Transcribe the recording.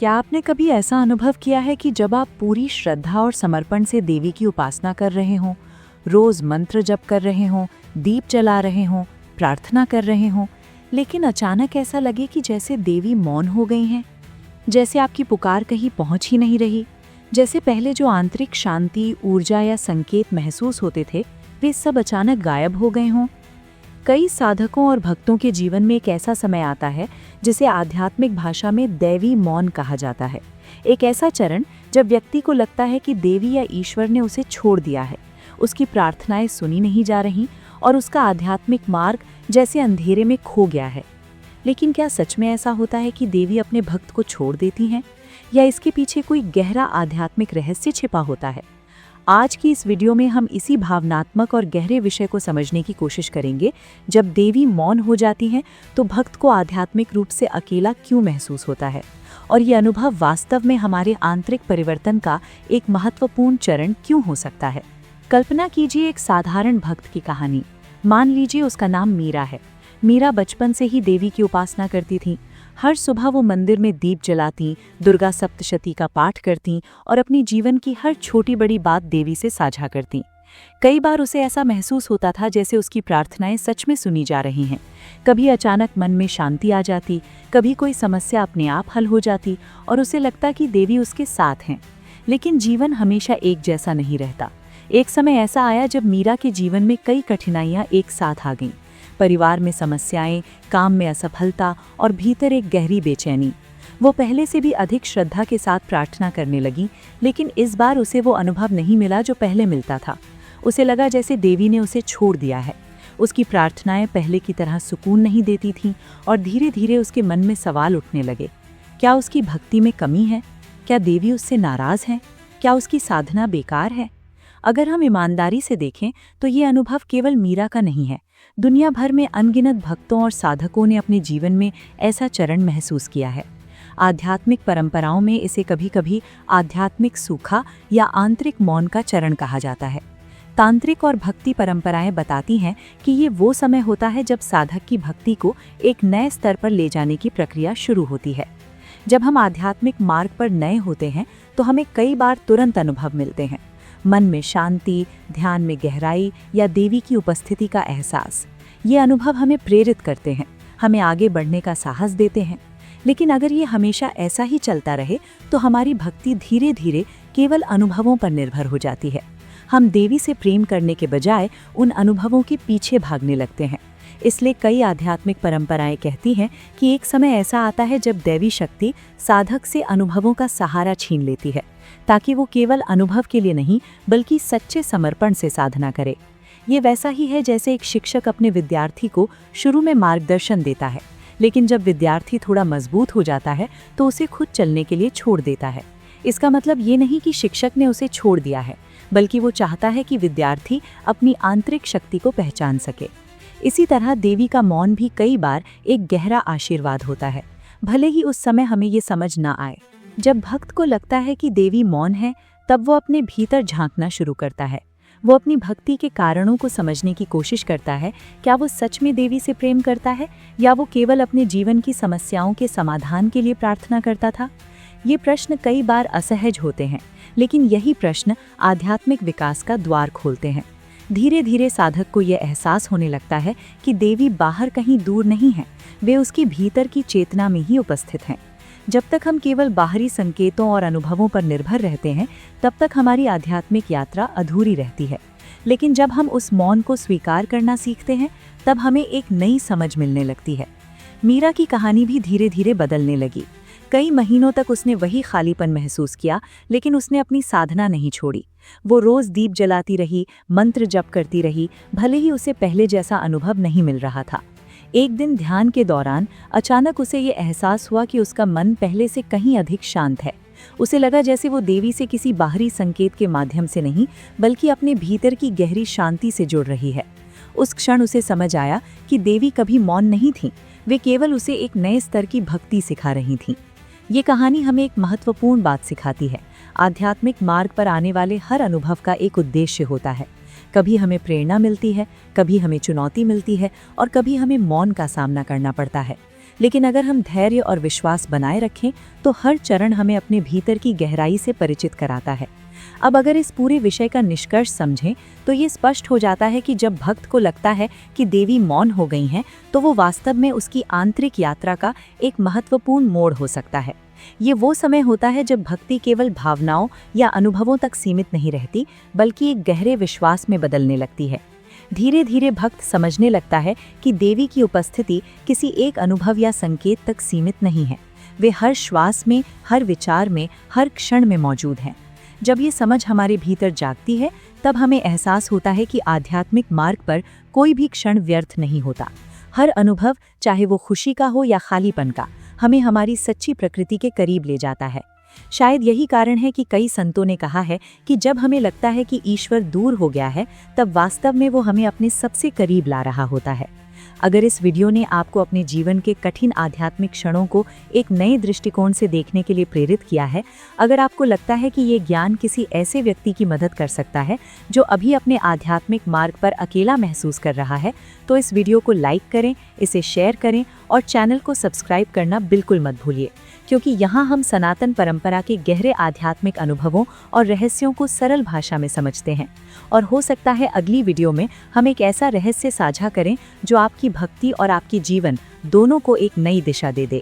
क्या आपने कभी ऐसा अनुभव किया है कि जब आप पूरी श्रद्धा और समर्पण से देवी की उपासना कर रहे हों, रोज मंत्र जप कर रहे हों, दीप जला रहे हों, प्रार्थना कर रहे हों, लेकिन अचानक ऐसा लगे कि जैसे देवी मौन हो गई हैं, जैसे आपकी पुकार कहीं पहुंच ही नहीं रही, जैसे पहले जो आंतरिक शांति, ऊर्जा या संकेत महसूस होते थे वे सब अचानक गायब हो गए हों? कई साधकों और भक्तों के जीवन में एक ऐसा समय आता है जिसे आध्यात्मिक भाषा में दैवी मौन कहा जाता है। एक ऐसा चरण जब व्यक्ति को लगता है कि देवी या ईश्वर ने उसे छोड़ दिया है, उसकी प्रार्थनाएं सुनी नहीं जा रहीं और उसका आध्यात्मिक मार्ग जैसे अंधेरे में खो गया है। लेकिन क्या सच में ऐसा होता है कि देवी अपने भक्त को छोड़ देती हैं, या इसके पीछे कोई गहरा आध्यात्मिक रहस्य छिपा होता है? आज की इस वीडियो में हम इसी भावनात्मक और गहरे विषय को समझने की कोशिश करेंगे। जब देवी मौन हो जाती हैं तो भक्त को आध्यात्मिक रूप से अकेला क्यों महसूस होता है, और ये अनुभव वास्तव में हमारे आंतरिक परिवर्तन का एक महत्वपूर्ण चरण क्यों हो सकता है। कल्पना कीजिए एक साधारण भक्त की कहानी। मान लीजिए उसका नाम मीरा है। मीरा बचपन से ही देवी की उपासना करती थी। हर सुबह वो मंदिर में दीप जलाती, दुर्गा सप्तशती का पाठ करती और अपनी जीवन की हर छोटी बड़ी बात देवी से साझा करती। कई बार उसे ऐसा महसूस होता था जैसे उसकी प्रार्थनाएं सच में सुनी जा रही हैं। कभी अचानक मन में शांति आ जाती, कभी कोई समस्या अपने आप हल हो जाती और उसे लगता कि देवी उसके साथ हैं। लेकिन जीवन हमेशा एक जैसा नहीं रहता। एक समय ऐसा आया जब मीरा के जीवन में कई कठिनाइयां एक साथ आ गईं। परिवार में समस्याएं, काम में असफलता और भीतर एक गहरी बेचैनी। वो पहले से भी अधिक श्रद्धा के साथ प्रार्थना करने लगी, लेकिन इस बार उसे वो अनुभव नहीं मिला जो पहले मिलता था। उसे लगा जैसे देवी ने उसे छोड़ दिया है। उसकी प्रार्थनाएं पहले की तरह सुकून नहीं देती थीं और धीरे धीरे उसके मन में सवाल उठने लगे। क्या उसकी भक्ति में कमी है? क्या देवी उससे नाराज है? क्या उसकी साधना बेकार है? अगर हम ईमानदारी से देखें तो ये अनुभव केवल मीरा का नहीं है। दुनिया भर में अनगिनत भक्तों और साधकों ने अपने जीवन में ऐसा चरण महसूस किया है। आध्यात्मिक परंपराओं में इसे कभी कभी आध्यात्मिक सूखा या आंतरिक मौन का चरण कहा जाता है। तांत्रिक और भक्ति परंपराएं बताती हैं कि ये वो समय होता है जब साधक की भक्ति को एक नए स्तर पर ले जाने की प्रक्रिया शुरू होती है। जब हम आध्यात्मिक मार्ग पर नए होते हैं तो हमें कई बार तुरंत अनुभव मिलते हैं। मन में शांति, ध्यान में गहराई या देवी की उपस्थिति का एहसास। ये अनुभव हमें प्रेरित करते हैं, हमें आगे बढ़ने का साहस देते हैं। लेकिन अगर ये हमेशा ऐसा ही चलता रहे तो हमारी भक्ति धीरे धीरे केवल अनुभवों पर निर्भर हो जाती है। हम देवी से प्रेम करने के बजाय उन अनुभवों के पीछे भागने लगते हैं। इसलिए कई आध्यात्मिक परंपराएं कहती हैं कि एक समय ऐसा आता है जब दैवी शक्ति साधक से अनुभवों का सहारा छीन लेती है, ताकि वो केवल अनुभव के लिए नहीं बल्कि सच्चे समर्पण से साधना करे। ये वैसा ही है जैसे एक शिक्षक अपने विद्यार्थी को शुरू में मार्गदर्शन देता है, लेकिन जब विद्यार्थी थोड़ा मजबूत हो जाता है तो उसे खुद चलने के लिए छोड़ देता है। इसका मतलब ये नहीं कि शिक्षक ने उसे छोड़ दिया है, बल्कि वो चाहता है कि विद्यार्थी अपनी आंतरिक शक्ति को पहचान सके। इसी तरह देवी का मौन भी कई बार एक गहरा आशीर्वाद होता है, भले ही उस समय हमें ये समझ ना आए। जब भक्त को लगता है कि देवी मौन है, तब वो अपने भीतर झांकना शुरू करता है। वो अपनी भक्ति के कारणों को समझने की कोशिश करता है। क्या वो सच में देवी से प्रेम करता है, या वो केवल अपने जीवन की समस्याओं के समाधान के लिए प्रार्थना करता था? ये प्रश्न कई बार असहज होते हैं, लेकिन यही प्रश्न आध्यात्मिक विकास का द्वार खोलते हैं। धीरे धीरे साधक को यह एहसास होने लगता है कि देवी बाहर कहीं दूर नहीं है, वे उसकी भीतर की चेतना में ही उपस्थित हैं। जब तक हम केवल बाहरी संकेतों और अनुभवों पर निर्भर रहते हैं, तब तक हमारी आध्यात्मिक यात्रा अधूरी रहती है। लेकिन जब हम उस मौन को स्वीकार करना सीखते हैं, तब हमें एक नई समझ मिलने लगती है। मीरा की कहानी भी धीरे धीरे बदलने लगी। कई महीनों तक उसने वही खालीपन महसूस किया, लेकिन उसने अपनी साधना नहीं छोड़ी। वो रोज दीप जलाती रही, मंत्र जप करती रही, भले ही उसे पहले जैसा अनुभव नहीं मिल रहा था। एक दिन ध्यान के दौरान अचानक उसे ये एहसास हुआ कि उसका मन पहले से कहीं अधिक शांत है। उसे लगा जैसे वो देवी से किसी बाहरी संकेत के माध्यम से नहीं, बल्कि अपने भीतर की गहरी शांति से जुड़ रही है। उस क्षण उसे समझ आया कि देवी कभी मौन नहीं थी, वे केवल उसे एक नए स्तर की भक्ति सिखा रही थीं। ये कहानी हमें एक महत्वपूर्ण बात सिखाती है। आध्यात्मिक मार्ग पर आने वाले हर अनुभव का एक उद्देश्य होता है। कभी हमें प्रेरणा मिलती है, कभी हमें चुनौती मिलती है और कभी हमें मौन का सामना करना पड़ता है। लेकिन अगर हम धैर्य और विश्वास बनाए रखें तो हर चरण हमें अपने भीतर की गहराई से परिचित कराता है। अब अगर इस पूरे विषय का निष्कर्ष समझें तो ये स्पष्ट हो जाता है कि जब भक्त को लगता है कि देवी मौन हो गई हैं, तो वो वास्तव में उसकी आंतरिक यात्रा का एक महत्वपूर्ण मोड़ हो सकता है। ये वो समय होता है जब भक्ति केवल भावनाओं या अनुभवों तक सीमित नहीं रहती, बल्कि एक गहरे विश्वास में बदलने लगती है। धीरे धीरे भक्त समझने लगता है कि देवी की उपस्थिति किसी एक अनुभव या संकेत तक सीमित नहीं है। वे हर श्वास में, हर विचार में, हर क्षण में मौजूद हैं। जब ये समझ हमारे भीतर जागती है, तब हमें एहसास होता है कि आध्यात्मिक मार्ग पर कोई भी क्षण व्यर्थ नहीं होता। हर अनुभव, चाहे वो खुशी का हो या खालीपन का, हमें हमारी सच्ची प्रकृति के करीब ले जाता है। शायद यही कारण है कि कई संतों ने कहा है कि जब हमें लगता है कि ईश्वर दूर हो गया है, तब वास्तव में वो हमें अपने सबसे करीब ला रहा होता है। अगर इस वीडियो ने आपको अपने जीवन के कठिन आध्यात्मिक क्षणों को एक नए दृष्टिकोण से देखने के लिए प्रेरित किया है, अगर आपको लगता है कि ये ज्ञान किसी ऐसे व्यक्ति की मदद कर सकता है जो अभी अपने आध्यात्मिक मार्ग पर अकेला महसूस कर रहा है, तो इस वीडियो को लाइक करें, इसे शेयर करें और चैनल को सब्सक्राइब करना बिल्कुल मत भूलिए, क्योंकि यहाँ हम सनातन परंपरा के गहरे आध्यात्मिक अनुभवों और रहस्यों को सरल भाषा में समझते हैं। और हो सकता है अगली वीडियो में हम एक ऐसा रहस्य साझा करें जो आपकी भक्ति और आपके जीवन दोनों को एक नई दिशा दे दे।